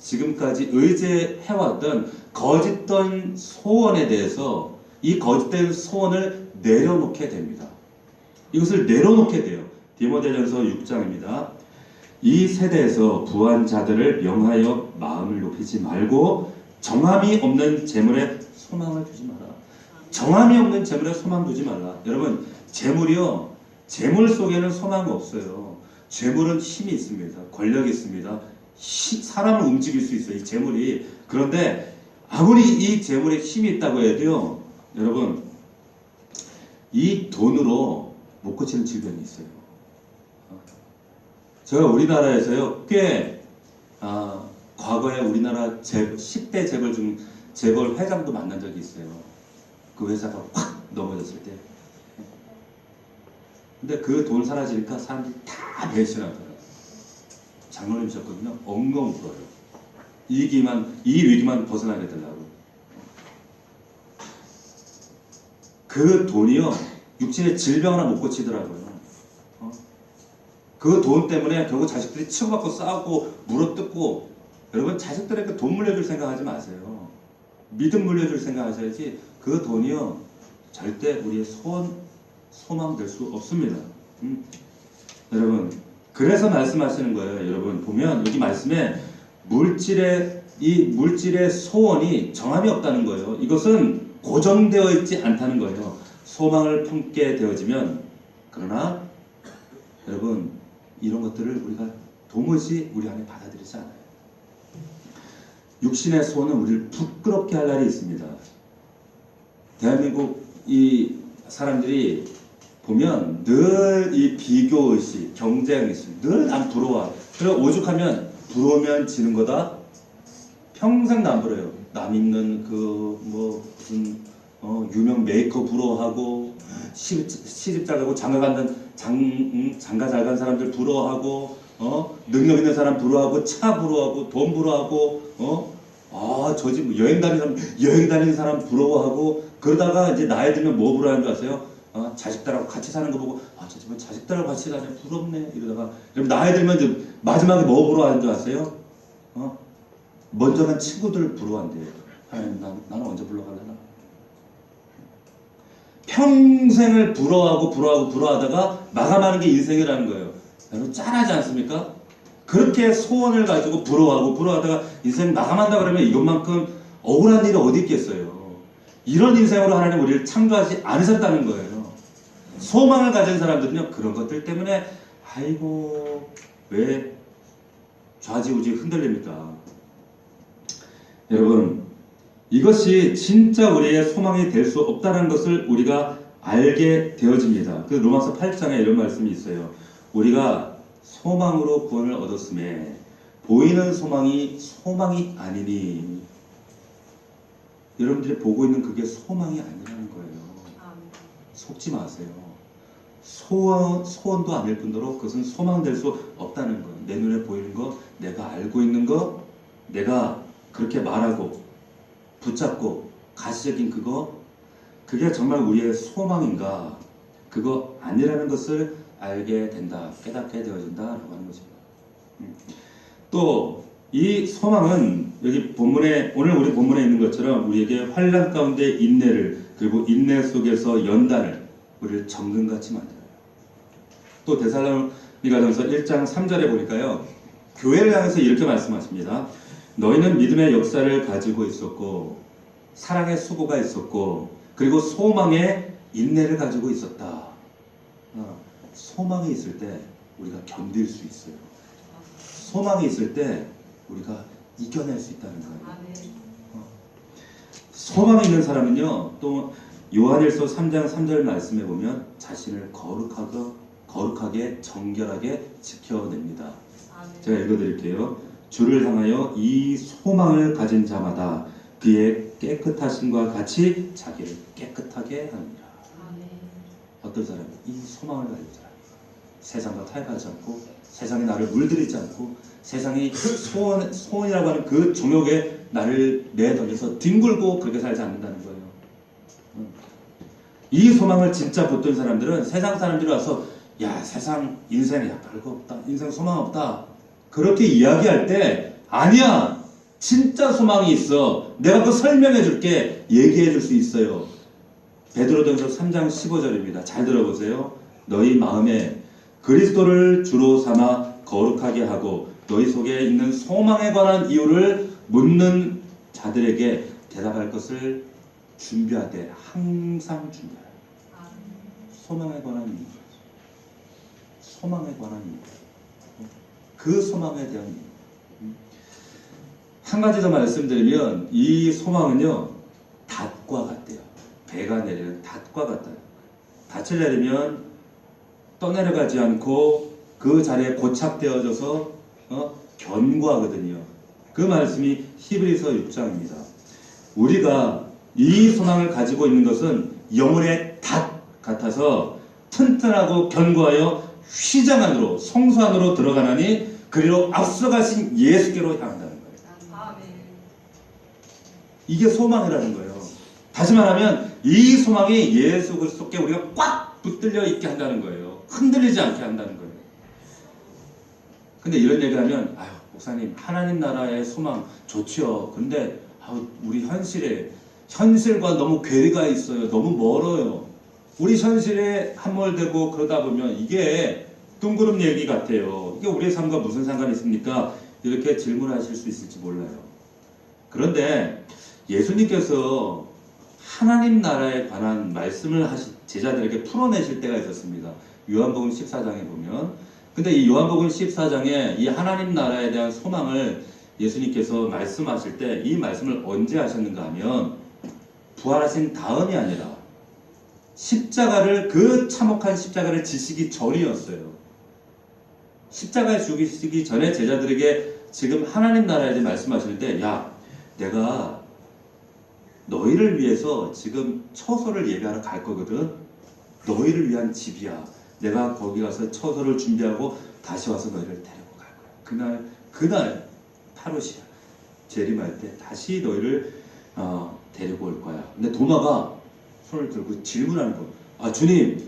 지금까지 의지해왔던 거짓된 소원에 대해서 이 거짓된 소원을 내려놓게 됩니다. 이것을 내려놓게 돼요. 디모데전서 6장입니다. 이 세대에서 부한 자들을 명하여 마음을 높이지 말고 정함이 없는 재물에 소망을 두지 마라. 정함이 없는 재물에 소망 두지 말라. 여러분, 재물이요, 재물 속에는 소망이 없어요. 재물은 힘이 있습니다. 권력이 있습니다. 사람을 움직일 수 있어요, 이 재물이. 그런데 아무리 이 재물에 힘이 있다고 해도요, 여러분, 이 돈으로 못 고치는 질병이 있어요. 제가 우리나라에서요, 꽤 과거에 우리나라 10대 재벌 회장도 만난 적이 있어요. 그 회사가 확 넘어졌을 때. 근데 그 돈 사라지니까 사람들이 다 배신하더라고요. 장로님이셨거든요. 엉엉 울어요. 이 위기만 벗어나게 되려고. 그 돈이요, 육신의 질병 하나 못 고치더라고요. 그 돈 때문에 결국 자식들이 치고받고 싸우고 물어뜯고. 여러분, 자식들에게 돈 물려줄 생각하지 마세요. 믿음 물려줄 생각하셔야지. 그 돈이요, 절대 우리의 소망 될 수 없습니다. 여러분, 그래서 말씀하시는 거예요. 여러분, 보면 여기 말씀에 물질의 소원이 정함이 없다는 거예요. 이것은 고정되어 있지 않다는 거예요. 소망을 품게 되어지면, 그러나 여러분, 이런 것들을 우리가 도무지 우리 안에 받아들이지 않아요. 육신의 소원은 우리를 부끄럽게 할 날이 있습니다. 대한민국 이 사람들이 보면 늘 이 비교의식, 경쟁의식, 늘 난 부러워. 그리고 오죽하면 부러우면 지는 거다. 평생 남 부러워요. 남 입는 무슨 유명 메이커 부러워하고, 시집 잘 가고 장가 잘 간 사람들 부러워하고, 능력 있는 사람 부러워하고, 차 부러워하고, 돈 부러워하고, 저 집 여행 다니는 사람 부러워하고. 그러다가 이제 나이 들면 뭐 부러워하는 줄 아세요? 자식들하고 같이 사는 거 보고, 저 집은 자식들하고 같이 다녀 부럽네 이러다가, 그럼 나이 들면 이제 마지막에 뭐 부러워하는 줄 아세요? 먼저 간 친구들 부러워한대요. 하나님, 나는 언제 불러갈래나? 평생을 부러워하다가 마감하는 게 인생이라는 거예요. 여러분 짠하지 않습니까? 그렇게 소원을 가지고 부러워하다가 인생 마감한다 그러면 이것만큼 억울한 일이 어디 있겠어요. 이런 인생으로 하나님 우리를 창조하지 않으셨다는 거예요. 소망을 가진 사람들은요, 그런 것들 때문에 아이고 왜 좌지우지 흔들립니까? 여러분, 이것이 진짜 우리의 소망이 될 수 없다는 것을 우리가 알게 되어집니다. 그 로마서 8장에 이런 말씀이 있어요. 우리가 소망으로 구원을 얻었음에 보이는 소망이 소망이 아니니, 여러분들이 보고 있는 그게 소망이 아니라는 거예요. 속지 마세요. 소원도 아닐 뿐더러 그것은 소망될 수 없다는 거예요. 내 눈에 보이는 거, 내가 알고 있는 거, 내가 그렇게 말하고 붙잡고 가시적인 그거, 그게 정말 우리의 소망인가? 그거 아니라는 것을 알게 된다, 깨닫게 되어진다라고 하는 것입니다. 또 이 소망은 여기 본문에, 오늘 우리 본문에 있는 것처럼 우리에게 환난 가운데 인내를, 그리고 인내 속에서 연단을, 우리를 정금같이 만들어요. 또 데살로니가전서 1장 3절에 보니까요, 교회를 향해서 이렇게 말씀하십니다. 너희는 믿음의 역사를 가지고 있었고 사랑의 수고가 있었고 그리고 소망의 인내를 가지고 있었다. 소망이 있을 때 우리가 견딜 수 있어요. 소망이 있을 때 우리가 이겨낼 수 있다는 거예요. 소망이 있는 사람은요, 또 요한일서 3장 3절 말씀에 보면 자신을 거룩하게 정결하게 지켜냅니다. 제가 읽어드릴게요. 주를 향하여 이 소망을 가진 자마다 그의 깨끗하심과 같이 자기를 깨끗하게 하느니라. 어떤 사람이 이 소망을 가진 사람, 세상과 타협하지 않고 세상이 나를 물들이지 않고 세상이 소원이라고 하는 그 종욕에 나를 내던져서 뒹굴고 그렇게 살지 않는다는 거예요. 이 소망을 진짜 붙든 사람들은 세상 사람들이 와서 야, 세상 인생 야 별거 없다, 인생 소망 없다, 그렇게 이야기할 때 아니야, 진짜 소망이 있어, 내가 그거 설명해 줄게, 얘기해 줄 수 있어요. 베드로전서 3장 15절입니다. 잘 들어보세요. 너희 마음에 그리스도를 주로 삼아 거룩하게 하고 너희 속에 있는 소망에 관한 이유를 묻는 자들에게 대답할 것을 준비하되 항상 준비하라. 소망에 관한 이유, 소망에 관한 이유, 그 소망에 대한 이유. 한 가지 더 말씀드리면 이 소망은요, 닷과 같대요. 배가 내리는 닷과 같아요. 닷을 내리면 떠내려가지 않고 그 자리에 고착되어져서 견고하거든요. 그 말씀이 히브리서 6장입니다. 우리가 이 소망을 가지고 있는 것은 영혼의 닷 같아서 튼튼하고 견고하여 휘장 안으로, 성소 안으로 들어가나니 그리로 앞서가신 예수께로 향한다는 거예요. 이게 소망이라는 거예요. 다시 말하면 이 소망이 예수 그리스도께 우리가 꽉 붙들려 있게 한다는 거예요. 흔들리지 않게 한다는 거예요. 근데 이런 얘기하면 아유 목사님, 하나님 나라의 소망 좋죠. 근데 우리 현실과 너무 괴리가 있어요. 너무 멀어요. 우리 현실에 함몰되고 그러다 보면 이게 둥그름 얘기 같아요. 이게 우리의 삶과 무슨 상관이 있습니까? 이렇게 질문하실 수 있을지 몰라요. 그런데 예수님께서 하나님 나라에 관한 말씀을 제자들에게 풀어내실 때가 있었습니다. 요한복음 14장에 보면. 근데 이 요한복음 14장에 이 하나님 나라에 대한 소망을 예수님께서 말씀하실 때 이 말씀을 언제 하셨는가 하면 부활하신 다음이 아니라 그 참혹한 십자가를 지시기 전이었어요. 십자가에 죽이시기 전에 제자들에게 지금 하나님 나라에 대해 말씀하실 때, 야, 내가 너희를 위해서 지금 처소를 예배하러 갈 거거든. 너희를 위한 집이야. 내가 거기 가서 처소를 준비하고 다시 와서 너희를 데리고 갈 거야. 그날 파루시아 재림할 때 다시 너희를 데리고 올 거야. 근데 도마가 손을 들고 질문하는 거. 아, 주님,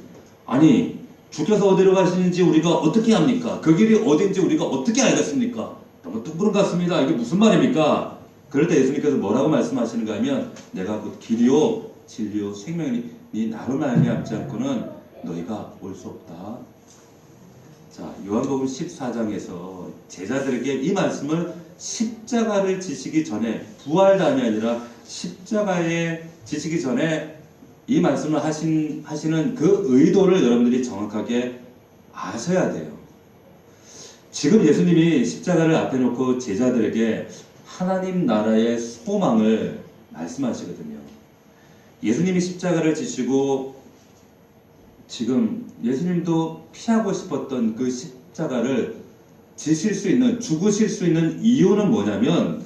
아니 주께서 어디로 가시는지 우리가 어떻게 합니까? 그 길이 어딘지 우리가 어떻게 알겠습니까? 너무 둥그런 것 같습니다. 이게 무슨 말입니까? 그럴 때 예수님께서 뭐라고 말씀하시는가 하면 내가 곧 길이요 진리요 생명이니 나로 말미암지 않고는 너희가 올 수 없다. 자, 요한복음 14장에서 제자들에게 이 말씀을 십자가를 지시기 전에, 부활담이 아니라 십자가에 지시기 전에 이 말씀을 하시는 그 의도를 여러분들이 정확하게 아셔야 돼요. 지금 예수님이 십자가를 앞에 놓고 제자들에게 하나님 나라의 소망을 말씀하시거든요. 예수님이 십자가를 지시고 지금 예수님도 피하고 싶었던 그 십자가를 지실 수 있는, 죽으실 수 있는 이유는 뭐냐면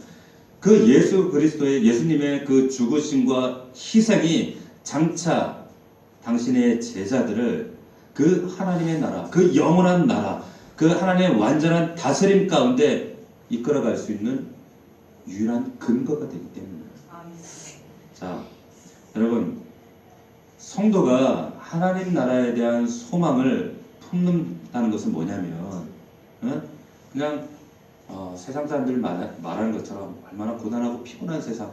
그 예수 그리스도의, 예수님의 그 죽으심과 희생이 장차 당신의 제자들을 그 하나님의 나라, 그 영원한 나라, 그 하나님의 완전한 다스림 가운데 이끌어갈 수 있는 유일한 근거가 되기 때문입니다. 자, 여러분, 성도가 하나님 나라에 대한 소망을 품는다는 것은 뭐냐면, 그냥 세상 사람들 말하는 것처럼 얼마나 고단하고 피곤한 세상,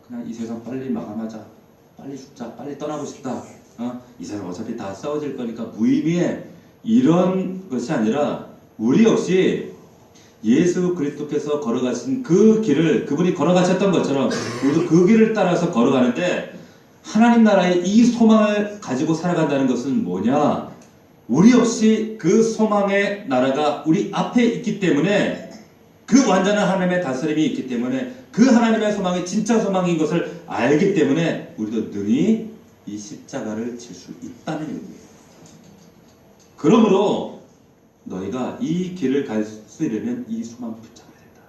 그냥 이 세상 빨리 마감하자, 빨리 죽자, 빨리 떠나고 싶다, 이 세상 어차피 다 싸워질 거니까 무의미해, 이런 것이 아니라 우리 역시 예수 그리스도께서 걸어가신 그 길을, 그분이 걸어가셨던 것처럼 우리도 그 길을 따라서 걸어가는데, 하나님 나라의 이 소망을 가지고 살아간다는 것은 뭐냐? 우리 역시 그 소망의 나라가 우리 앞에 있기 때문에, 그 완전한 하나님의 다스림이 있기 때문에, 그 하나님의 소망이 진짜 소망인 것을 알기 때문에 우리도 능히 이 십자가를 질 수 있다는 의미예요. 그러므로 너희가 이 길을 갈 수 있으려면 이 소망을 붙잡아야 된다.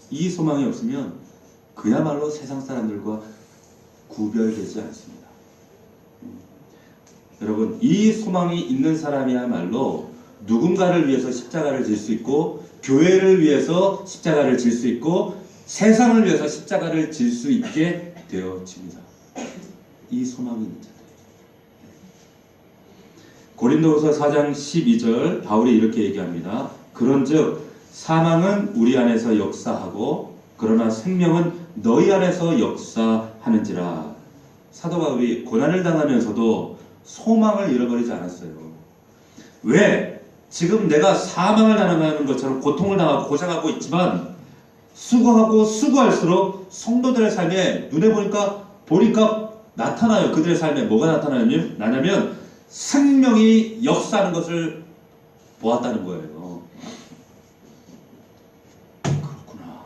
이 소망이 없으면 그야말로 세상 사람들과 구별되지 않습니다. 여러분, 이 소망이 있는 사람이야말로 누군가를 위해서 십자가를 질 수 있고, 교회를 위해서 십자가를 질 수 있고, 세상을 위해서 십자가를 질 수 있게 되어집니다. 이 소망이 있는 자들. 고린도후서 4장 12절 바울이 이렇게 얘기합니다. 그런즉 사망은 우리 안에서 역사하고 그러나 생명은 너희 안에서 역사하는지라. 사도 바울이 고난을 당하면서도 소망을 잃어버리지 않았어요. 왜? 지금 내가 사망을 당하는 것처럼 고통을 당하고 고생하고 있지만 수고하고 수고할수록 성도들의 삶에 눈에 보니까 나타나요. 그들의 삶에 뭐가 나냐면 생명이 역사하는 것을 보았다는 거예요. 그렇구나.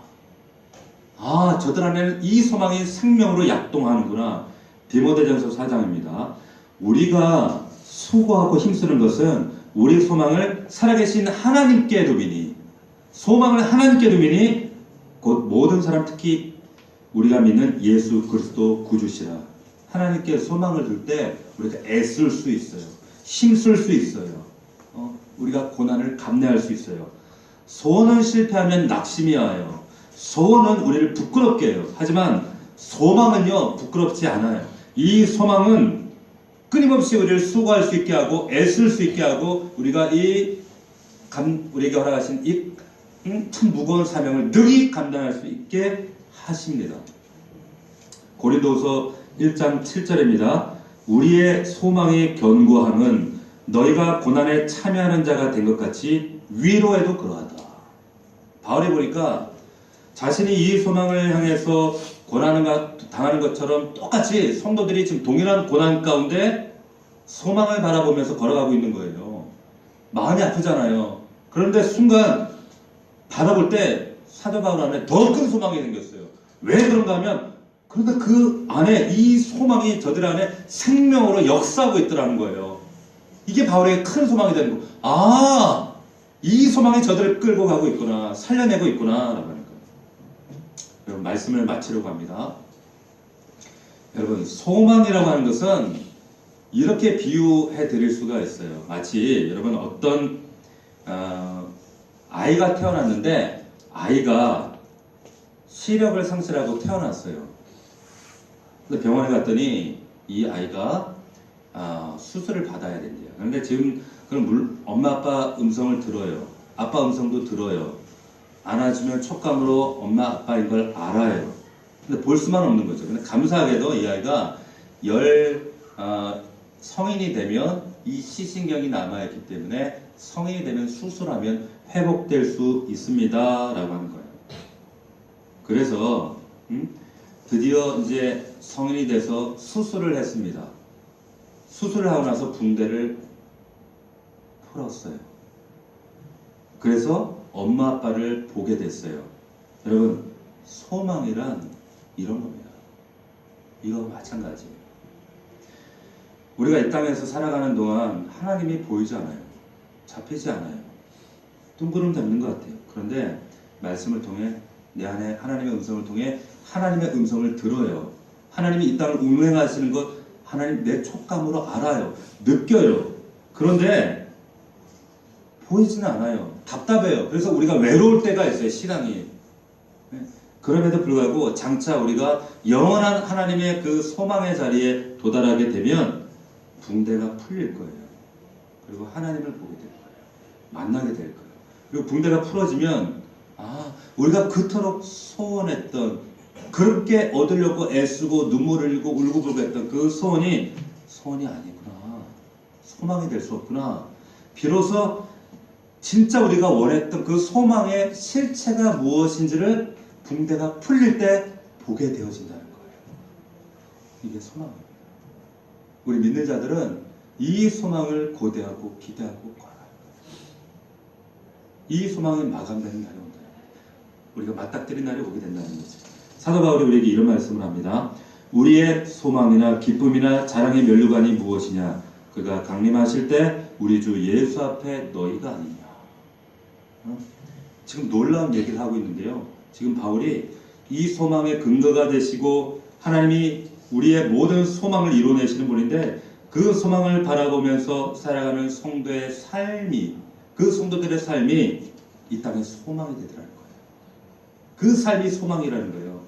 아, 저들 안에는 이 소망이 생명으로 약동하는구나. 디모데전서 4장입니다. 우리가 수고하고 힘쓰는 것은 우리 소망을 살아계신 하나님께 두미니, 소망을 하나님께 두미니 곧 모든 사람, 특히 우리가 믿는 예수 그리스도 구주시라. 하나님께 소망을 둘 때 우리가 애쓸 수 있어요. 힘쓸 수 있어요. 우리가 고난을 감내할 수 있어요. 소원은 실패하면 낙심이 와요. 소원은 우리를 부끄럽게 해요. 하지만 소망은요, 부끄럽지 않아요. 이 소망은 끊임없이 우리를 수고할 수 있게 하고 애쓸 수 있게 하고, 우리가 우리에게 허락하신 이 참 무거운 사명을 능히 감당할 수 있게 하십니다. 고린도후서 1장 7절입니다. 우리의 소망의 견고함은 너희가 고난에 참여하는 자가 된 것 같이 위로에도 그러하다. 바울이 보니까 자신이 이 소망을 향해서 당하는 것처럼 똑같이 성도들이 지금 동일한 고난 가운데 소망을 바라보면서 걸어가고 있는 거예요. 마음이 아프잖아요. 그런데 순간 바라볼 때 사도 바울 안에 더 큰 소망이 생겼어요. 왜 그런가 하면, 그런데 그 안에 이 소망이 저들 안에 생명으로 역사하고 있더라는 거예요. 이게 바울에게 큰 소망이 되는 거예요. 아, 이 소망이 저들을 끌고 가고 있구나, 살려내고 있구나 라고 하는 거예요. 여러분, 말씀을 마치려고 합니다. 여러분, 소망이라고 하는 것은 이렇게 비유해 드릴 수가 있어요. 마치 여러분, 어떤 아이가 태어났는데 아이가 시력을 상실하고 태어났어요. 근데 병원에 갔더니 이 아이가 수술을 받아야 된대요. 그런데 지금 그럼 엄마 아빠 음성을 들어요. 아빠 음성도 들어요. 안아주면 촉감으로 엄마 아빠인 걸 알아요. 근데 볼 수만 없는 거죠. 근데 감사하게도 이 아이가 성인이 되면 이 시신경이 남아있기 때문에 성인이 되면 수술하면 회복될 수 있습니다. 라고 하는 거예요. 그래서 드디어 이제 성인이 돼서 수술을 했습니다. 수술을 하고 나서 붕대를 풀었어요. 그래서 엄마 아빠를 보게 됐어요. 여러분, 소망이란 이런 겁니다. 이거 마찬가지예요. 우리가 이 땅에서 살아가는 동안 하나님이 보이지 않아요. 잡히지 않아요. 둥그름 잡는 것 같아요. 그런데 말씀을 통해 내 안에 하나님의 음성을 통해 하나님의 음성을 들어요. 하나님이 이 땅을 운행하시는 것 하나님 내 촉감으로 알아요. 느껴요. 그런데 보이지는 않아요. 답답해요. 그래서 우리가 외로울 때가 있어요. 신앙이. 그럼에도 불구하고 장차 우리가 영원한 하나님의 그 소망의 자리에 도달하게 되면 붕대가 풀릴 거예요. 그리고 하나님을 보게 될 거예요. 만나게 될 거예요. 그리고 붕대가 풀어지면 우리가 그토록 소원했던 그렇게 얻으려고 애쓰고 눈물을 흘리고 울고불고 했던 그 소원이 아니구나. 소망이 될 수 없구나. 비로소 진짜 우리가 원했던 그 소망의 실체가 무엇인지를 붕대가 풀릴 때 보게 되어진다는 거예요. 이게 소망이에요. 우리 믿는 자들은 이 소망을 고대하고 기대하고 걸어요. 이 소망이 마감되는 날이 온다. 우리가 맞닥뜨린 날이 오게 된다는 거죠. 사도 바울이 우리에게 이런 말씀을 합니다. 우리의 소망이나 기쁨이나 자랑의 면류관이 무엇이냐? 그가 강림하실 때 우리 주 예수 앞에 너희가 아니냐. 지금 놀라운 얘기를 하고 있는데요. 지금 바울이 이 소망의 근거가 되시고 하나님이 우리의 모든 소망을 이뤄내시는 분인데 그 소망을 바라보면서 살아가는 성도의 삶이 그 성도들의 삶이 이 땅의 소망이 되더라는 거예요. 그 삶이 소망이라는 거예요.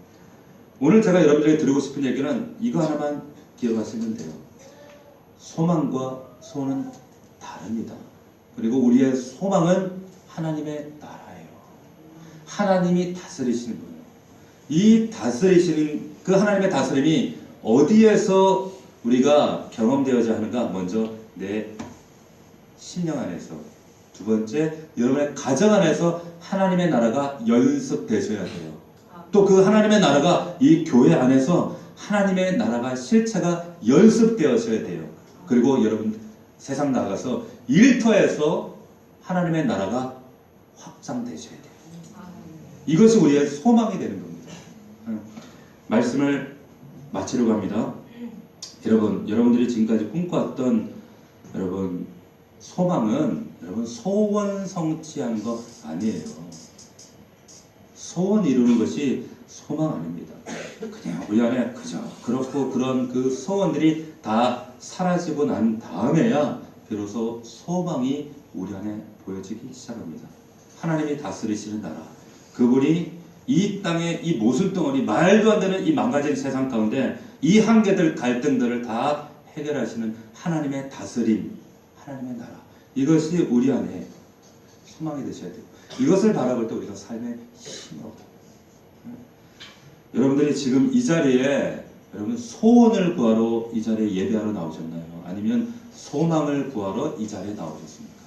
오늘 제가 여러분들에게 드리고 싶은 얘기는 이거 하나만 기억하시면 돼요. 소망과 소원은 다릅니다. 그리고 우리의 소망은 하나님의 나라예요. 하나님이 다스리시는 거예요. 이 다스리시는 그 하나님의 다스림이 어디에서 우리가 경험되어야 하는가? 먼저 내 심령 안에서, 두 번째 여러분의 가정 안에서 하나님의 나라가 연습되셔야 돼요. 또 그 하나님의 나라가 이 교회 안에서 하나님의 나라가 실체가 연습되어져야 돼요. 그리고 여러분 세상 나가서 일터에서 하나님의 나라가 확장되셔야 돼요. 이것이 우리의 소망이 되는 겁니다. 말씀을 마치려고 합니다. 여러분들이 지금까지 꿈꿔왔던 소망은 소원 성취하는 거 아니에요. 소원 이루는 것이 소망 아닙니다. 그냥 우리 안에 그렇고 그런 그 소원들이 다 사라지고 난 다음에야 비로소 소망이 우리 안에 보여지기 시작합니다. 하나님이 다스리시는 나라, 그분이 이 땅의 이 모순덩어리, 말도 안 되는 이 망가진 세상 가운데 이 한계들, 갈등들을 다 해결하시는 하나님의 다스림, 하나님의 나라, 이것이 우리 안에 소망이 되셔야 돼요. 이것을 바라볼 때 우리가 삶의 힘을 얻어요. 여러분들이 지금 이 자리에 소원을 구하러 이 자리에 예배하러 나오셨나요? 아니면 소망을 구하러 이 자리에 나오셨습니까?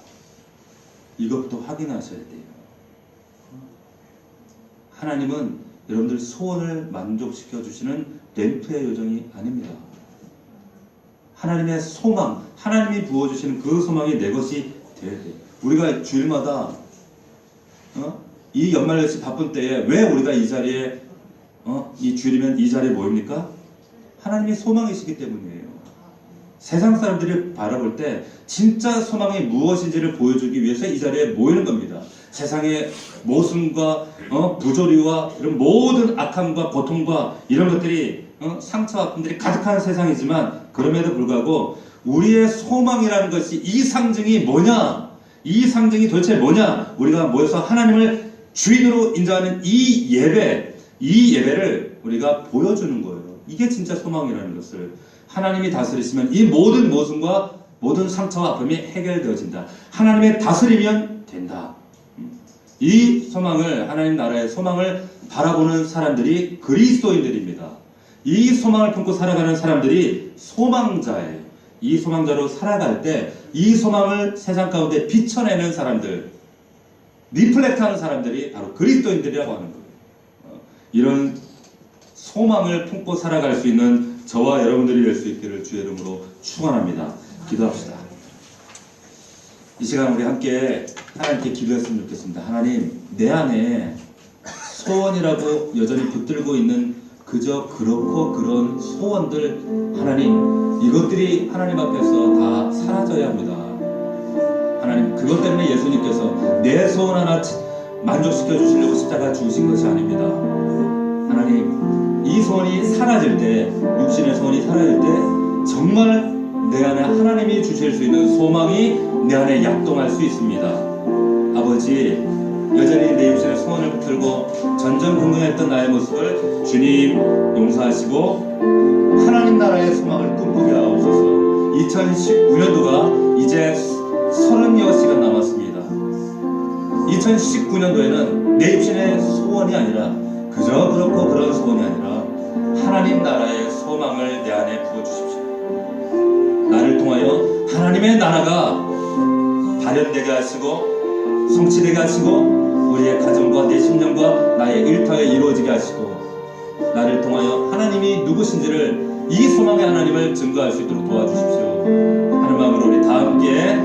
이것부터 확인하셔야 돼요. 하나님은 여러분들 소원을 만족시켜 주시는 램프의 요정이 아닙니다. 하나님의 소망, 하나님이 부어주시는 그 소망이 내 것이 되어야 돼요. 우리가 주일마다 이 연말연시 바쁜 때에 왜 우리가 이 자리에 이 주일이면 이 자리에 모입니까? 하나님이 소망이시기 때문이에요. 세상 사람들이 바라볼 때 진짜 소망이 무엇인지를 보여주기 위해서 이 자리에 모이는 겁니다. 세상의 모순과 부조리와 이런 모든 악함과 고통과 이런 것들이 상처와 아픔들이 가득한 세상이지만 그럼에도 불구하고 우리의 소망이라는 것이 이 상징이 뭐냐? 이 상징이 도대체 뭐냐? 우리가 모여서 하나님을 주인으로 인정하는 이 예배를 우리가 보여주는 거예요. 이게 진짜 소망이라는 것을. 하나님이 다스리시면 이 모든 모순과 모든 상처와 아픔이 해결되어진다. 하나님의 다스리면 된다. 이 소망을, 하나님 나라의 소망을 바라보는 사람들이 그리스도인들입니다. 이 소망을 품고 살아가는 사람들이 소망자예요. 이 소망자로 살아갈 때 이 소망을 세상 가운데 비춰내는 사람들, 리플렉트하는 사람들이 바로 그리스도인들이라고 하는 거예요. 이런 소망을 품고 살아갈 수 있는 저와 여러분들이 될 수 있기를 주의 이름으로 축원합니다. 기도합시다. 이 시간 우리 함께 하나님께 기도했으면 좋겠습니다. 하나님, 내 안에 소원이라고 여전히 붙들고 있는 그저 그렇고 그런 소원들, 하나님, 이것들이 하나님 앞에서 다 사라져야 합니다. 하나님, 그것 때문에 예수님께서 내 소원 하나 만족시켜 주시려고 십자가 죽으신 것이 아닙니다. 하나님, 이 소원이 사라질 때, 육신의 소원이 사라질 때 정말 내 안에 하나님이 주실 수 있는 소망이 내 안에 약동할 수 있습니다. 아버지, 여전히 내 육신의 소원을 붙들고 전전긍긍했던 나의 모습을 주님 용서하시고 하나님 나라의 소망을 꿈꾸게 하옵소서. 2019년도가 이제 30여 시간 남았습니다. 2019년도에는 내 육신의 소원이 아니라 그저 그렇고 그런 소원이 아니라 하나님 나라의 소망을 내 안에 부어주십시오. 나를 통하여 하나님의 나라가 발현되게 하시고 성취되게 하시고 우리의 가정과 내 심령과 나의 일터에 이루어지게 하시고 나를 통하여 하나님이 누구신지를 이 소망의 하나님을 증거할 수 있도록 도와주십시오. 하는 마음으로 우리 다 함께